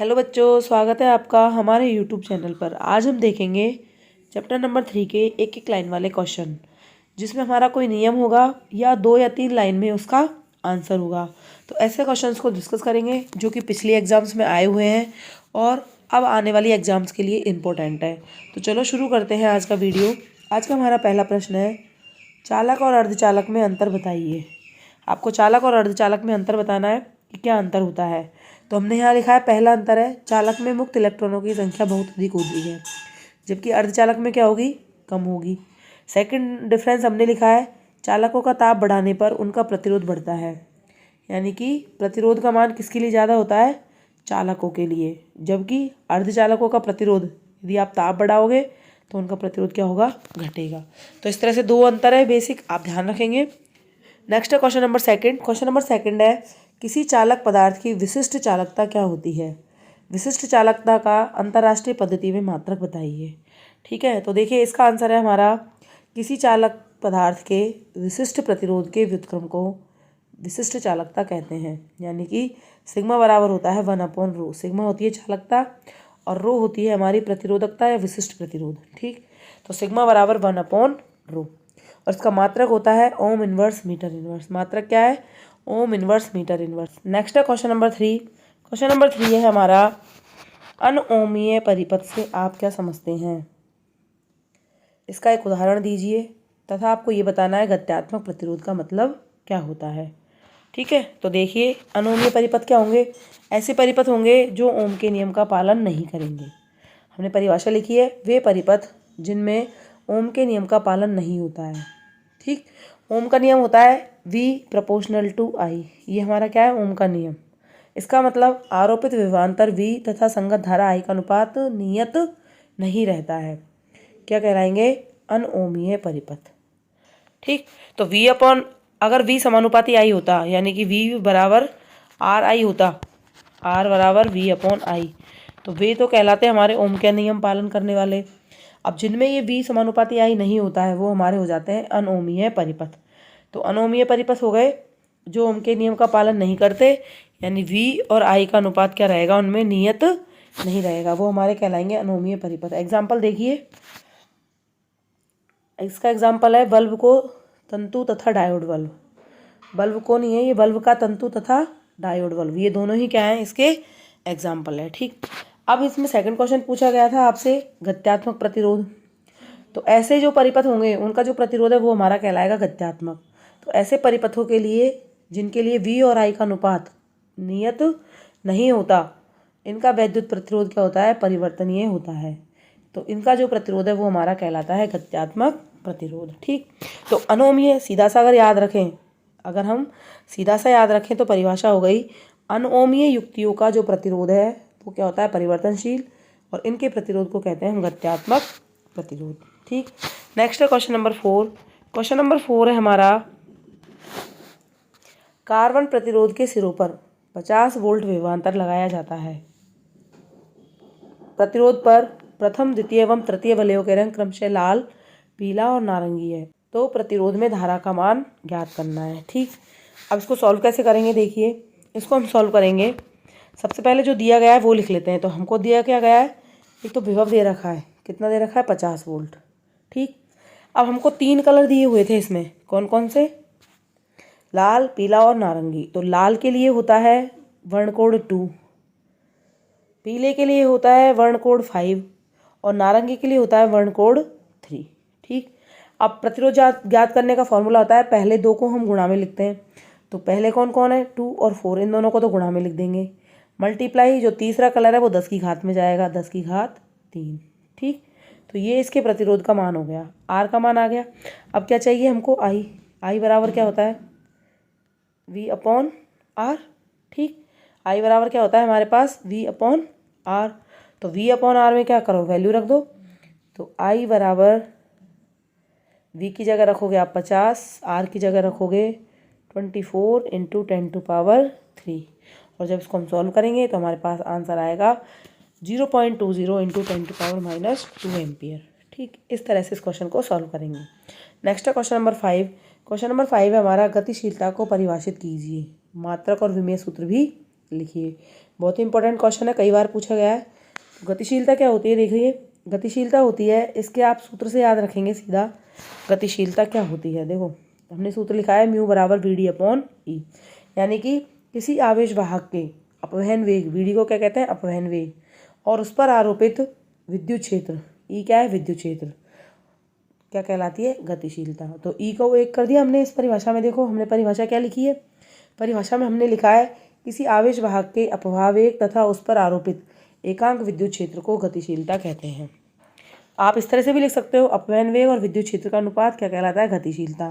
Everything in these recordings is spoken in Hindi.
हेलो बच्चों, स्वागत है आपका हमारे यूट्यूब चैनल पर। आज हम देखेंगे चैप्टर नंबर 3 के एक एक लाइन वाले क्वेश्चन, जिसमें हमारा कोई नियम होगा या 2 या 3 लाइन में उसका आंसर होगा। तो ऐसे क्वेश्चंस को डिस्कस करेंगे जो कि पिछले एग्जाम्स में आए हुए हैं और अब आने वाली एग्जाम्स के लिए इम्पोर्टेंट है। तो चलो शुरू करते हैं आज का वीडियो। आज का हमारा पहला प्रश्न है, चालक और अर्धचालक में अंतर बताइए। आपको चालक और अर्धचालक में अंतर बताना है कि क्या अंतर होता है। तो हमने यहाँ लिखा है, पहला अंतर है चालक में मुक्त इलेक्ट्रॉनों की संख्या बहुत अधिक होती है, जबकि अर्धचालक में क्या होगी, कम होगी। सेकंड डिफरेंस हमने लिखा है, चालकों का ताप बढ़ाने पर उनका प्रतिरोध बढ़ता है, यानी कि प्रतिरोध का मान किसके लिए ज़्यादा होता है, चालकों के लिए, जबकि अर्धचालकों का प्रतिरोध यदि आप ताप बढ़ाओगे तो उनका प्रतिरोध क्या होगा, घटेगा। तो इस तरह से 2 अंतर है बेसिक, आप ध्यान रखेंगे। नेक्स्ट है question number second. Question number second है, किसी चालक पदार्थ की विशिष्ट चालकता क्या होती है। विशिष्ट चालकता का अंतर्राष्ट्रीय पद्धति में मात्रक बताइए। ठीक है, तो देखिए इसका आंसर है हमारा, किसी चालक पदार्थ के विशिष्ट प्रतिरोध के व्युत्क्रम को विशिष्ट चालकता कहते हैं, यानी कि सिग्मा बराबर होता है 1/ρ। सिग्मा होती है चालकता और रो होती है हमारी प्रतिरोधकता या विशिष्ट प्रतिरोध। ठीक, तो सिग्मा बराबर 1/ρ और इसका मात्रक होता है ओम इनवर्स मीटर इनवर्स। मात्रक क्या है, ohm inverse metre inverse. Next है क्वेश्चन नंबर 3। क्वेश्चन नंबर 3 है हमारा, अनओमीय परिपथ से आप क्या समझते हैं। इसका एक उदाहरण दीजिए तथा आपको ये बताना है गत्यात्मक प्रतिरोध का मतलब क्या होता है। ठीक है, तो देखिए अनओमीय परिपथ क्या होंगे, ऐसे परिपथ होंगे जो ओम के नियम का पालन नहीं करेंगे। हमने परिभाषा लिखी है, वे परिपथ जिनमें ओम के नियम का पालन नहीं होता है। ठीक, ओम का नियम होता है V प्रोपोर्शनल टू I। ये हमारा क्या है, ओम का नियम। इसका मतलब आरोपित विभवांतर V तथा संगत धारा I का अनुपात नियत नहीं रहता है, क्या कहलाएंगे, अनओमीय परिपथ। ठीक, तो V अपॉन, अगर V समानुपाती I होता, यानी कि V बराबर RI होता, R बराबर V अपॉन I, तो वे तो कहलाते हमारे ओम के नियम पालन करने वाले। अब जिनमें ये V समानुपाती I नहीं होता है वो हमारे हो जाते हैं अनओमीय परिपथ। तो अनओमीय परिपथ हो गए जो ओम के नियम का पालन नहीं करते, यानी V और I का अनुपात क्या रहेगा, उनमें नियत नहीं रहेगा, वो हमारे कहलाएंगे अनओमीय परिपथ। एग्जाम्पल देखिए, इसका एग्जाम्पल है बल्ब को तंतु तथा डायोड बल्ब। बल्ब को नहीं है, ये बल्ब का तंतु तथा डायोड बल्ब, ये दोनों ही क्या है, इसके एग्जाम्पल है। ठीक, अब इसमें सेकंड क्वेश्चन पूछा गया था आपसे, गत्यात्मक प्रतिरोध। तो ऐसे जो परिपथ होंगे उनका जो प्रतिरोध है वो हमारा कहलाएगा गत्यात्मक। तो ऐसे परिपथों के लिए जिनके लिए V और I का अनुपात नियत नहीं होता, इनका वैद्युत प्रतिरोध क्या होता है, परिवर्तनीय होता है। तो इनका जो प्रतिरोध है वो हमारा कहलाता है गत्यात्मक प्रतिरोध। ठीक, तो अनओमीय सीधा सा अगर याद रखें, अगर हम सीधा सा याद रखें तो परिभाषा हो गई, अनओमीय युक्तियों का जो प्रतिरोध है वो क्या होता है, परिवर्तनशील, और इनके प्रतिरोध को कहते हैं हम गत्यात्मक प्रतिरोध। ठीक, नेक्स्ट है क्वेश्चन नंबर 4। क्वेश्चन नंबर 4 है हमारा, कार्बन प्रतिरोध के सिरों पर 50 वोल्ट विभवांतर लगाया जाता है। प्रतिरोध पर प्रथम द्वितीय एवं तृतीय वलयों के रंग क्रमशः लाल, पीला और नारंगी है, तो प्रतिरोध में धारा का मान ज्ञात करना है। ठीक, अब इसको सॉल्व कैसे करेंगे, देखिए इसको हम सॉल्व करेंगे। सबसे पहले जो दिया गया है वो लिख लेते हैं। तो हमको दिया क्या गया है, एक तो विभव दे रखा है, कितना दे रखा है, 50 वोल्ट। ठीक, अब हमको 3 कलर दिए हुए थे, इसमें कौन कौन से, लाल, पीला और नारंगी। तो लाल के लिए होता है वर्ण कोड 2, पीले के लिए होता है वर्ण कोड 5 और नारंगी के लिए होता है वर्ण कोड 3। ठीक, अब प्रतिरोध ज्ञात करने का फॉर्मूला होता है, पहले 2 को हम गुणा में लिखते हैं। तो पहले कौन कौन है, 2 और 4, इन दोनों को तो गुणा में लिख देंगे। मल्टीप्लाई जो तीसरा कलर है वो 10 की घात में जाएगा, 10 की घात 3। ठीक, तो ये इसके प्रतिरोध का मान हो गया, R का मान आ गया। अब क्या चाहिए हमको, I बराबर क्या होता है, V अपॉन R। ठीक, I बराबर क्या होता है हमारे पास, V अपॉन R। तो V अपॉन R में क्या करो, वैल्यू रख दो। तो I बराबर V की जगह रखोगे आप 50, R की जगह रखोगे 24 × 10⁻³ और जब इसको हम सॉल्व करेंगे तो हमारे पास आंसर आएगा 0.20 × 10⁻² एम्पियर। ठीक, इस तरह से इस क्वेश्चन को सॉल्व करेंगे। नेक्स्ट है क्वेश्चन नंबर 5। क्वेश्चन नंबर 5 है हमारा, गतिशीलता को परिभाषित कीजिए, मात्रक और विमेय सूत्र भी लिखिए। बहुत ही इंपॉर्टेंट क्वेश्चन है, कई बार पूछा गया है। गतिशीलता क्या होती है, देखिए गतिशीलता होती है, इसके आप सूत्र से याद रखेंगे सीधा। गतिशीलता क्या होती है, देखो हमने सूत्र लिखा है म्यू बराबर VD/E, यानी कि किसी आवेश वाहक के अपवहन वेग, VD को क्या कहते हैं, अपवहन वेग, और उस पर आरोपित विद्युत क्षेत्र, E क्या है, विद्युत क्षेत्र, क्या कहलाती है, गतिशीलता। तो E को एक कर दिया हमने इस परिभाषा में। देखो हमने परिभाषा क्या लिखी है, परिभाषा में हमने लिखा है किसी आवेश वाहक के अपवाह वेग तथा उस पर आरोपित एकांक विद्युत क्षेत्र को गतिशीलता कहते हैं। आप इस तरह से भी लिख सकते हो, अपवहन वेग और विद्युत क्षेत्र का अनुपात क्या कहलाता है, गतिशीलता।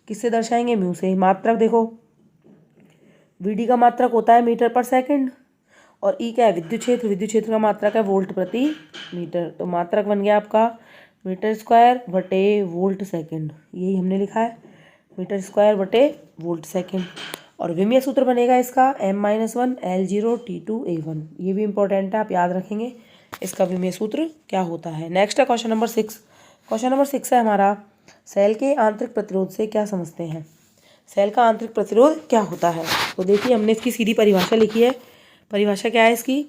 किससे दर्शाएंगे, म्यू से। मात्रक देखो VD का मात्रक होता है मीटर पर सेकंड, और E क्या है, विद्युत क्षेत्र, विद्युत क्षेत्र का मात्रक है वोल्ट प्रति मीटर। तो मात्रक बन गया आपका मीटर स्क्वायर बटे वोल्ट सेकंड, यही हमने लिखा है, मीटर स्क्वायर बटे वोल्ट सेकंड। और विमीय सूत्र बनेगा इसका M-1 L0 T2 A1, ये भी इंपॉर्टेंट है, आप याद रखेंगे इसका विमीय सूत्र क्या होता है। नेक्स्ट है क्वेश्चन नंबर 6। क्वेश्चन नंबर 6 है हमारा, सेल के आंतरिक प्रतिरोध से क्या समझते हैं। सेल का आंतरिक प्रतिरोध क्या होता है, तो देखिए हमने इसकी सीधी परिभाषा लिखी है। परिभाषा क्या है इसकी,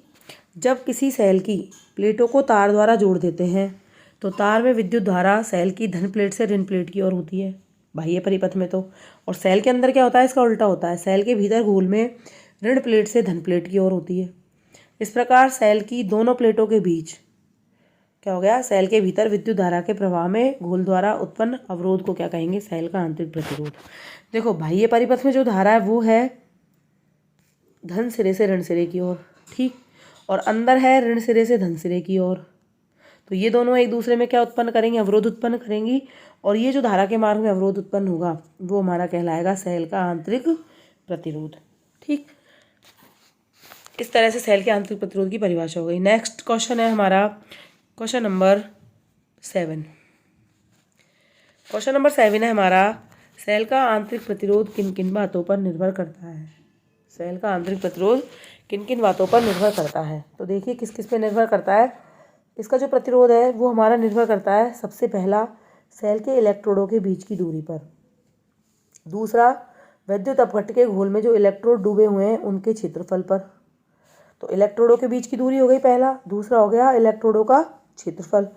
जब किसी सेल की प्लेटों को तार द्वारा जोड़ देते हैं तो तार में विद्युत धारा सेल की धन प्लेट से ऋण प्लेट की ओर होती है, बाह्य परिपथ में तो, और सेल के अंदर क्या होता है, इसका उल्टा होता है, सेल के भीतर घोल में ऋण प्लेट से धन प्लेट की ओर होती है। इस प्रकार सेल की दोनों प्लेटों के बीच क्या हो गया, सेल के भीतर विद्युत धारा के प्रवाह में घोल द्वारा उत्पन्न अवरोध को क्या कहेंगे, सेल का आंतरिक प्रतिरोध। देखो बाह्य परिपथ में जो धारा है वो है धन सिरे से ऋण सिरे की ओर, ठीक, और अंदर है ऋण सिरे से धन सिरे की ओर। तो ये दोनों एक दूसरे में क्या उत्पन्न करेंगे, अवरोध उत्पन्न करेंगी, और ये जो धारा के मार्ग में अवरोध उत्पन्न होगा वो हमारा कहलाएगा सेल का आंतरिक प्रतिरोध, ठीक। इस तरह से सेल के आंतरिक प्रतिरोध की परिभाषा हो गई। नेक्स्ट क्वेश्चन है हमारा क्वेश्चन नंबर 7। क्वेश्चन नंबर 7 है हमारा, सेल का आंतरिक प्रतिरोध किन किन बातों पर निर्भर करता है। सेल का आंतरिक प्रतिरोध किन किन बातों पर निर्भर करता है, तो देखिए किस किस पे निर्भर करता है। इसका जो प्रतिरोध है वो हमारा निर्भर करता है, सबसे पहला सेल के इलेक्ट्रोडों के बीच की दूरी पर, दूसरा विद्युत अपघट्ट के घोल में जो इलेक्ट्रोड डूबे हुए हैं उनके क्षेत्रफल पर। तो इलेक्ट्रोडों के बीच की दूरी हो गई पहला, दूसरा हो गया इलेक्ट्रोडों का क्षेत्रफल,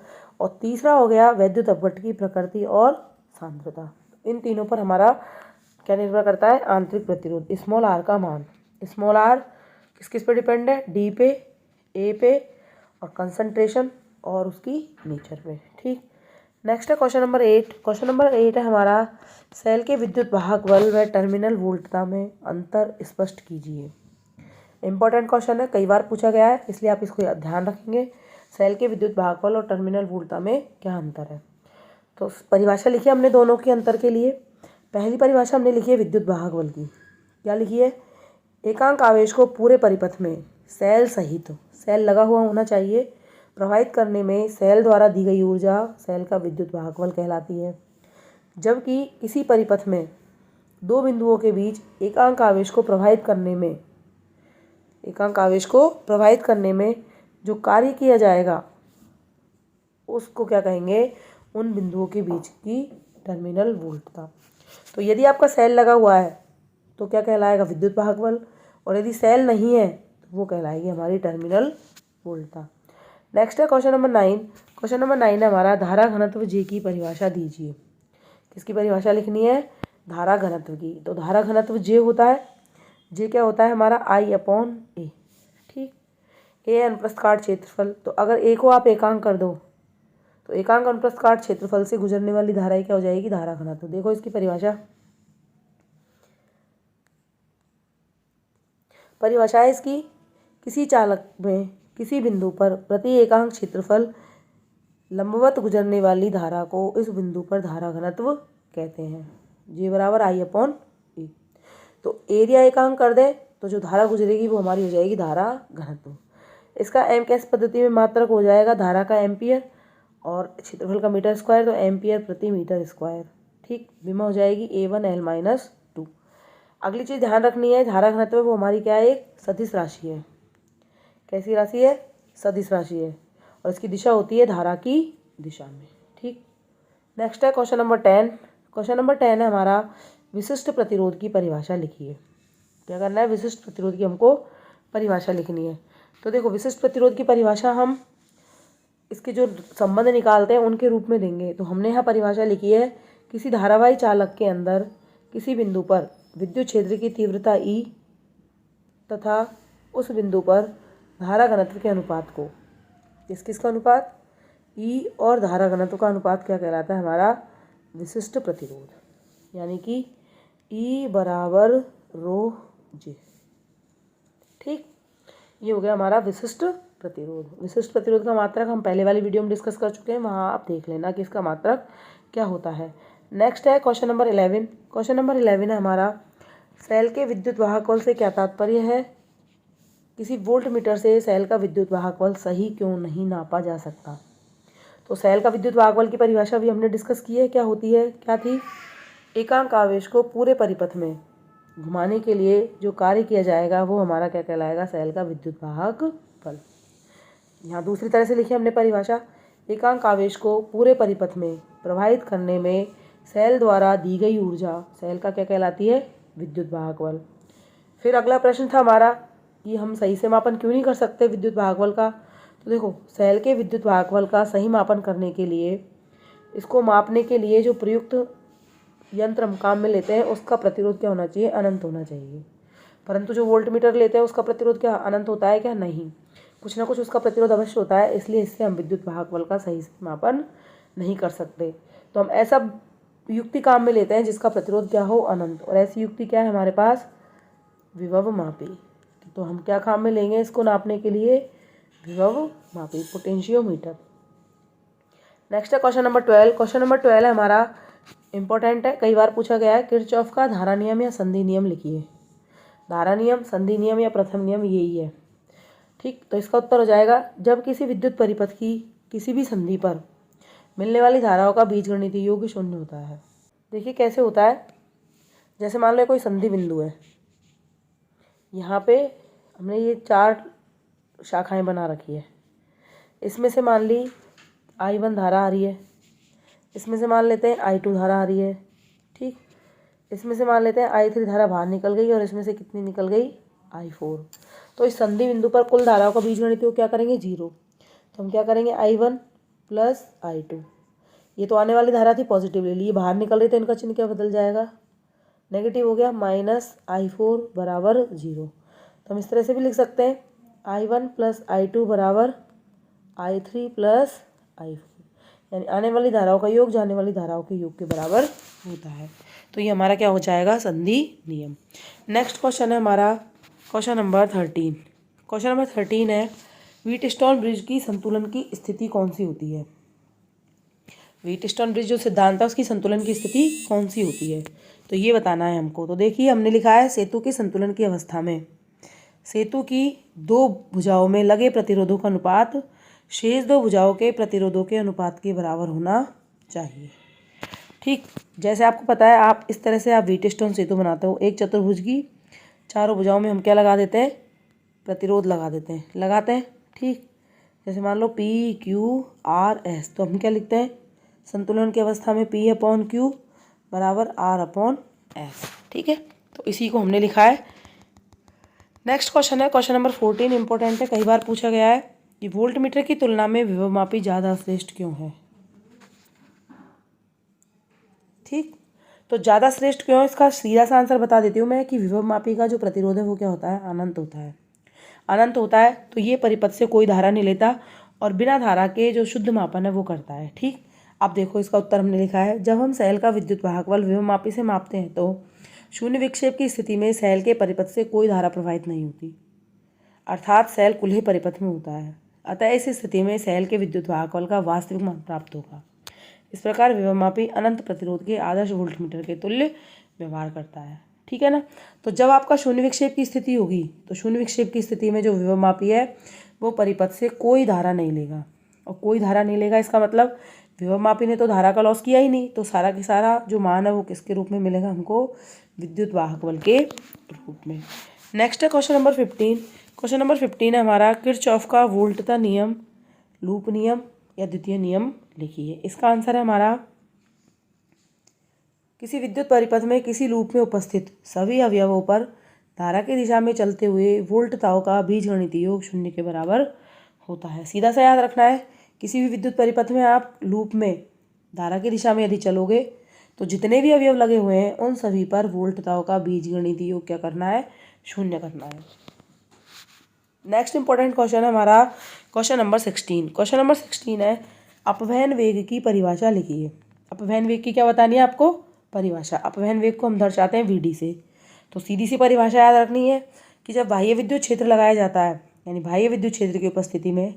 और तीसरा हो गया विद्युत अपघट्ट की प्रकृति और सांद्रता। इन तीनों पर हमारा क्या निर्भर करता है, आंतरिक प्रतिरोध। स्मॉल r का मान, स्मॉल r किस किस पे डिपेंड है, D पे, A पे, और कंसंट्रेशन और उसकी नेचर पे, ठीक। नेक्स्ट है क्वेश्चन नंबर 8। क्वेश्चन नंबर 8 है हमारा, सेल के विद्युत वाहक बल व टर्मिनल वोल्टता में अंतर स्पष्ट कीजिए। इंपॉर्टेंट क्वेश्चन है, कई बार पूछा गया है, इसलिए आप इसको ध्यान रखेंगे। सेल के विद्युत वाहक बल और टर्मिनल वोल्टता में क्या अंतर है, तो परिभाषा लिखी है हमने दोनों के अंतर के लिए। पहली परिभाषा हमने लिखी है विद्युत वाहक बल की, क्या लिखी है, एकांक आवेश को पूरे परिपथ में सेल सहित, सेल लगा हुआ होना चाहिए, प्रवाहित करने में सेल द्वारा दी गई ऊर्जा सेल का विद्युत वाहक बल कहलाती है। जबकि किसी परिपथ में दो बिंदुओं के बीच एकांक आवेश को प्रवाहित करने में जो कार्य किया जाएगा उसको क्या कहेंगे, उन बिंदुओं के बीच की टर्मिनल वोल्टता। तो यदि आपका सेल लगा हुआ है तो क्या कहलाएगा, विद्युत वाहक बल, और यदि सेल नहीं है तो वो कहलाएगी हमारी टर्मिनल वोल्टता। नेक्स्ट है क्वेश्चन नंबर 9। क्वेश्चन नंबर 9 है हमारा, धारा घनत्व J की परिभाषा दीजिए। किसकी परिभाषा लिखनी है, धारा घनत्व की। तो धारा घनत्व J होता है, J क्या होता है हमारा, I/A, ठीक। A अनुप्रस्थ काट क्षेत्रफल, तो अगर A को आप एकांक कर दो तो एकांक अनुप्रस्थ काट क्षेत्रफल से गुजरने वाली धारा क्या हो जाएगी, धारा घनत्व। देखो इसकी परिभाषा है इसकी, किसी चालक में किसी बिंदु पर प्रति एकांक क्षेत्रफल लंबवत गुजरने वाली धारा को इस बिंदु पर धारा घनत्व कहते हैं। J बराबर I/A। तो एरिया एकांक कर दे तो जो धारा गुजरेगी वो हमारी हो जाएगी धारा घनत्व। इसका M कैस पद्धति में मात्रक हो जाएगा धारा का एम्पियर, और क्षेत्रफल का मीटर स्क्वायर, तो एम्पियर प्रति मीटर स्क्वायर, ठीक। विमा हो जाएगी A1L-2। अगली चीज़ ध्यान रखनी है, धारा घनत्व वो हमारी क्या है, एक सदिश राशि है। कैसी राशि है, सदिश राशि है, और इसकी दिशा होती है धारा की दिशा में, ठीक। नेक्स्ट है क्वेश्चन नंबर 10। क्वेश्चन नंबर 10 है हमारा, विशिष्ट प्रतिरोध की परिभाषा लिखिए। क्या करना है, विशिष्ट प्रतिरोध की हमको परिभाषा लिखनी है। तो देखो विशिष्ट प्रतिरोध की परिभाषा हम इसके जो संबंध निकालते हैं उनके रूप में देंगे। तो हमने यहाँ परिभाषा लिखी है, किसी धारावाही चालक के अंदर किसी बिंदु पर विद्युत क्षेत्र की तीव्रता E तथा उस बिंदु पर धारा घनत्व के अनुपात को, किसका अनुपात, E और धारा घनत्व का अनुपात क्या कहलाता है, हमारा विशिष्ट प्रतिरोध, यानी कि E बराबर रो जे। ठीक, ये हो गया हमारा विशिष्ट प्रतिरोध। विशिष्ट प्रतिरोध का मात्रक हम पहले वाली वीडियो में डिस्कस कर चुके हैं, वहाँ आप देख लेना कि इसका मात्रक क्या होता है। नेक्स्ट है क्वेश्चन नंबर 11। क्वेश्चन नंबर 11 है हमारा, सेल के विद्युत वाहक बल से क्या तात्पर्य है, किसी वोल्ट मीटर से सेल का विद्युत वाहक बल सही क्यों नहीं नापा जा सकता। तो सेल का विद्युत वाहक बल की परिभाषा भी हमने डिस्कस की है, क्या होती है, क्या थी, एकांक आवेश को पूरे परिपथ में घुमाने के लिए जो कार्य किया जाएगा वो हमारा क्या कहलाएगा, सेल का विद्युत वाहक बल। यहाँ दूसरी तरह से लिखी हमने परिभाषा, एकांक आवेश को पूरे परिपथ में प्रवाहित करने में सेल द्वारा दी गई ऊर्जा सेल का क्या कहलाती है, विद्युत वाहक बल। फिर अगला प्रश्न था हमारा कि हम सही से मापन क्यों नहीं कर सकते विद्युत वाहक बल का। तो देखो सेल के विद्युत वाहक बल का सही मापन करने के लिए, इसको मापने के लिए जो प्रयुक्त यंत्र हम काम में लेते हैं उसका प्रतिरोध क्या होना चाहिए, अनंत होना चाहिए। परंतु जो वोल्ट मीटर लेते हैं उसका प्रतिरोध क्या अनंत होता है क्या, नहीं, कुछ ना कुछ उसका प्रतिरोध अवश्य होता है, इसलिए इससे हम विद्युत वाहक बल का सही से मापन नहीं कर सकते। तो हम ऐसा युक्ति काम में लेते हैं जिसका प्रतिरोध क्या हो, अनंत। और ऐसी युक्ति क्या है हमारे पास, विभव मापी। तो हम क्या काम में लेंगे इसको नापने के लिए, विभव मापी, पोटेंशियोमीटर। नेक्स्ट है क्वेश्चन नंबर 12। क्वेश्चन नंबर 12 है हमारा, इंपॉर्टेंट है, कई बार पूछा गया है, किरचॉफ का धारा नियम या संधि नियम लिखिए। धारा नियम, संधि नियम या प्रथम नियम यही है। ठीक, तो इसका उत्तर हो जाएगा, जब किसी विद्युत परिपथ की किसी भी संधि पर मिलने वाली धाराओं का बीजगणितीय योग 0 होता है। देखिए कैसे होता है, जैसे मान लो कोई संधि बिंदु है, यहाँ पे हमने ये 4 शाखाएं बना रखी है, इसमें से मान ली I1 धारा आ रही है, इसमें से मान लेते हैं I2 धारा आ रही है, ठीक, इसमें से मान लेते हैं I3 धारा बाहर निकल गई और इसमें से कितनी निकल गई, I4। तो इस संधि बिंदु पर कुल धाराओं का बीजगणित योग क्या करेंगे, 0। तो हम क्या करेंगे, I1 प्लस I2, ये तो आने वाली धारा थी पॉजिटिव ले ली, ये बाहर निकल रही तो इनका चिन्ह क्या बदल जाएगा, नेगेटिव हो गया, माइनस I4 बराबर 0। तो हम इस तरह से भी लिख सकते हैं, I1 प्लस I2 बराबर I3 प्लस I4, यानी आने वाली धाराओं का योग जाने वाली धाराओं के योग के बराबर होता है। तो ये हमारा क्या हो जाएगा, संधि नियम। नेक्स्ट क्वेश्चन है हमारा क्वेश्चन नंबर 13। क्वेश्चन नंबर 13 है, व्हीटस्टोन ब्रिज की संतुलन की स्थिति कौन सी होती है। व्हीटस्टोन ब्रिज जो सिद्धांत है उसकी संतुलन की स्थिति कौन सी होती है, तो ये बताना है हमको। तो देखिए हमने लिखा है, सेतु के संतुलन की अवस्था में सेतु की 2 भुजाओं में लगे प्रतिरोधों का अनुपात शेष 2 भुजाओं के प्रतिरोधों के अनुपात के बराबर होना चाहिए। ठीक, जैसे आपको पता है, आप इस तरह से आप व्हीटस्टोन सेतु बनाते हो, एक चतुर्भुज की चारों भुजाओं में हम क्या लगा देते हैं, प्रतिरोध लगा देते हैं, लगाते हैं। ठीक, जैसे मान लो PQRS, तो हम क्या लिखते हैं, संतुलन की अवस्था में P/Q बराबर R/S। ठीक है, तो इसी को हमने लिखा है। नेक्स्ट क्वेश्चन है क्वेश्चन नंबर 14, इंपॉर्टेंट है, कई बार पूछा गया है कि वोल्ट मीटर की तुलना में विभवमापी ज़्यादा श्रेष्ठ क्यों है। ठीक, तो ज़्यादा श्रेष्ठ क्यों है, इसका सीधा सा आंसर बता देती हूँ मैं कि विभवमापी का जो प्रतिरोध है वो क्या होता है, अनंत होता है। अनंत होता है तो ये परिपथ से कोई धारा नहीं लेता और बिना धारा के जो शुद्ध मापन है वो करता है। ठीक, अब देखो इसका उत्तर हमने लिखा है, जब हम सेल का विद्युत वाहक बल विभवमापी से मापते हैं तो शून्य विक्षेप की स्थिति में सेल के परिपथ से कोई धारा प्रवाहित नहीं होती, अर्थात सेल खुले परिपथ में होता है। अतः इस स्थिति में सेल के विद्युत वाहक बल का वास्तविक मान प्राप्त होगा। इस प्रकार विभवमापी अनंत प्रतिरोध के आदर्श वोल्टमीटर के तुल्य व्यवहार करता है। ठीक है ना, तो जब आपका शून्य विक्षेप की स्थिति होगी तो शून्य विक्षेप की स्थिति में जो विभवमापी है वो परिपथ से कोई धारा नहीं लेगा, और कोई धारा नहीं लेगा इसका मतलब विभवमापी ने तो धारा का लॉस किया ही नहीं, तो सारा के सारा जो मान है वो किसके रूप में मिलेगा हमको, विद्युत वाहक बल के रूप में। नेक्स्ट है क्वेश्चन नंबर 15। क्वेश्चन नंबर 15 है हमारा, किरचॉफ का वोल्टता नियम, लूप नियम या द्वितीय नियम लिखिए। इसका आंसर है हमारा, किसी विद्युत परिपथ में किसी लूप में उपस्थित सभी अवयवों पर धारा की दिशा में चलते हुए वोल्टताओं का बीजगणितीय योग 0 के बराबर होता है। सीधा सा याद रखना है, किसी भी विद्युत परिपथ में आप लूप में धारा की दिशा में यदि चलोगे तो जितने भी अवयव लगे हुए हैं उन सभी पर वोल्टताओं का बीजगणितीय योग क्या करना है, 0 करना है। नेक्स्ट इंपॉर्टेंट क्वेश्चन है हमारा क्वेश्चन नंबर 16। क्वेश्चन नंबर 16 है, अपवहन वेग की परिभाषा लिखिए। अपवहन वेग की क्या बतानी है आपको, परिभाषा। अपवहन वेग को हम दर्शाते हैं वीडी से। तो सीधी सी परिभाषा याद रखनी है कि जब बाह्य विद्युत क्षेत्र लगाया जाता है, यानी बाह्य विद्युत क्षेत्र की उपस्थिति में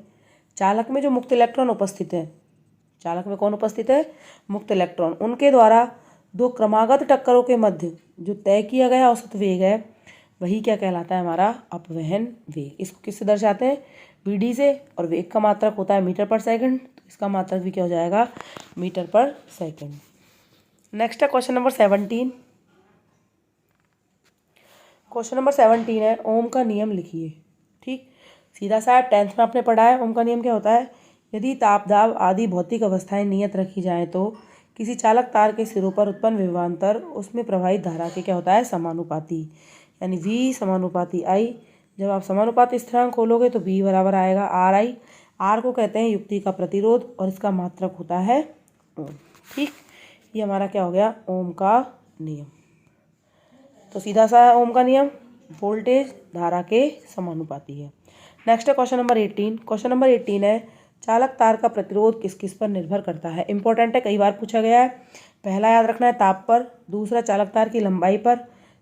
चालक में जो मुक्त इलेक्ट्रॉन उपस्थित है, चालक में कौन उपस्थित है, मुक्त इलेक्ट्रॉन, उनके द्वारा दो क्रमागत टक्करों के मध्य जो तय किया गया औसत वेग है वही क्या कहलाता है, हमारा अपवहन वेग। इसको किससे दर्शाते हैं, वीडी से, और वेग का मात्रक होता है मीटर पर सेकंड, तो इसका मात्रक भी क्या हो जाएगा, मीटर पर सेकंड। नेक्स्ट है क्वेश्चन नंबर 17। क्वेश्चन नंबर 17 है, ओम का नियम लिखिए। ठीक, सीधा सा 10th में आपने पढ़ा है। ओम का नियम क्या होता है, यदि ताप दाब आदि भौतिक अवस्थाएं नियत रखी जाएं तो किसी चालक तार के सिरों पर उत्पन्न विभवांतर उसमें प्रवाहित धारा के क्या होता है, समानुपाती, यानी V समानुपाती I। जब आप समानुपाती स्थिरांक खोलोगे तो V बराबर आएगा RI। R को कहते हैं युक्ति का प्रतिरोध और इसका मात्रक होता है ओम। ठीक, ये हमारा क्या हो गया, ओम का नियम। तो सीधा सा ओम का नियम वोल्टेज धारा के समानुपाती है। नेक्स्ट है क्वेश्चन नंबर 18। क्वेश्चन नंबर 18 है, चालक तार का प्रतिरोध किस किस पर निर्भर करता है। इंपॉर्टेंट है, कई बार पूछा गया है। पहला याद रखना है ताप पर, दूसरा चालक तार की लंबाई पर,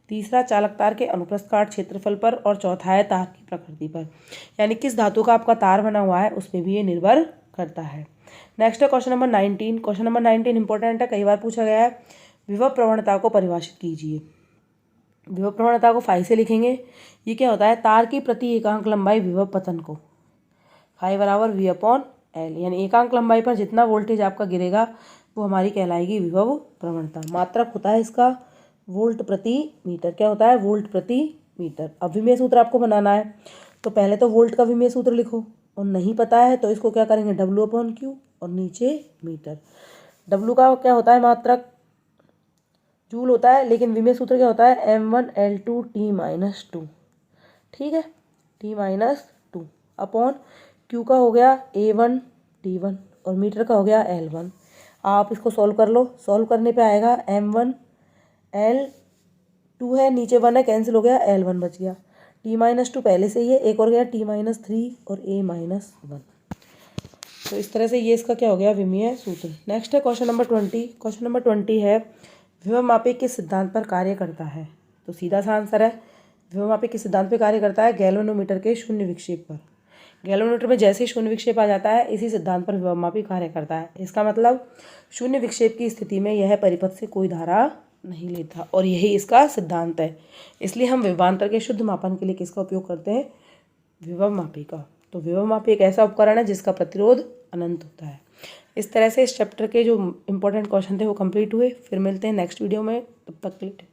तीसरा चालक तार के अनुप्रस्थ काट क्षेत्रफल पर, और चौथा है तार की प्रकृति पर, यानी किस धातु का आपका तार बना हुआ है उस पर भी ये निर्भर करता है। नेक्स्ट है question number 19। Question number 19 important है, कई बार पूछा गया है। विभव प्रवणता को परिभाषित कीजिए। विभव प्रवणता को फाई से लिखेंगे। ये क्या होता है, तार की प्रति एकांक लंबाई विभव पतन को, फाई बराबर V/L, यानी एकांक लंबाई पर जितना वोल्टेज आपका गिरेगा वो हमारी कहलाएगी विभव प्रवणता। मात्रक होता है इसका वोल्ट प्रति मीटर। क्या होता है, वोल्ट प्रति मीटर। अब विमेय सूत्र आपको बनाना है, तो पहले तो वोल्ट का विमेय सूत्र लिखो, और नहीं पता है तो इसको क्या करेंगे, W/Q, और नीचे मीटर। W का क्या होता है, मात्रक जूल होता है, लेकिन विमेय सूत्र क्या होता है, M1L2T-2। ठीक है, T-2 अपॉन Q का हो गया A1 T1 और मीटर का हो गया L1। आप इसको सॉल्व कर लो। सॉल्व करने पे आएगा M1 L2 है, नीचे 1 है, कैंसिल हो गया, L1 बच गया। T-2 पहले से ही है, एक और गया T-3 और A-1। तो इस तरह से ये इसका क्या हो गया, विमेय सूत्र। नेक्स्ट है क्वेश्चन नंबर 20। क्वेश्चन नंबर 20 है, विभव मापी किस सिद्धांत पर कार्य करता है। तो सीधा सा आंसर है, विभव मापी किस सिद्धांत पर कार्य करता है, गैल्वेनोमीटर के शून्य विक्षेप पर। गैल्वेनोमीटर में जैसे ही शून्य विक्षेप आ जाता है इसी सिद्धांत पर विभव मापी कार्य करता है। इसका मतलब शून्य विक्षेप की स्थिति में यह परिपथ से कोई धारा नहीं लेता, और यही इसका सिद्धांत है। इसलिए हम विभवांतर के शुद्ध मापन के लिए किसका उपयोग करते हैं, विभव मापी का। तो विभव मापी एक ऐसा उपकरण है जिसका प्रतिरोध अनंत होता है। इस तरह से इस चैप्टर के जो इंपॉर्टेंट क्वेश्चन थे वो कंप्लीट हुए। फिर मिलते हैं नेक्स्ट वीडियो में, तब तक के लिए।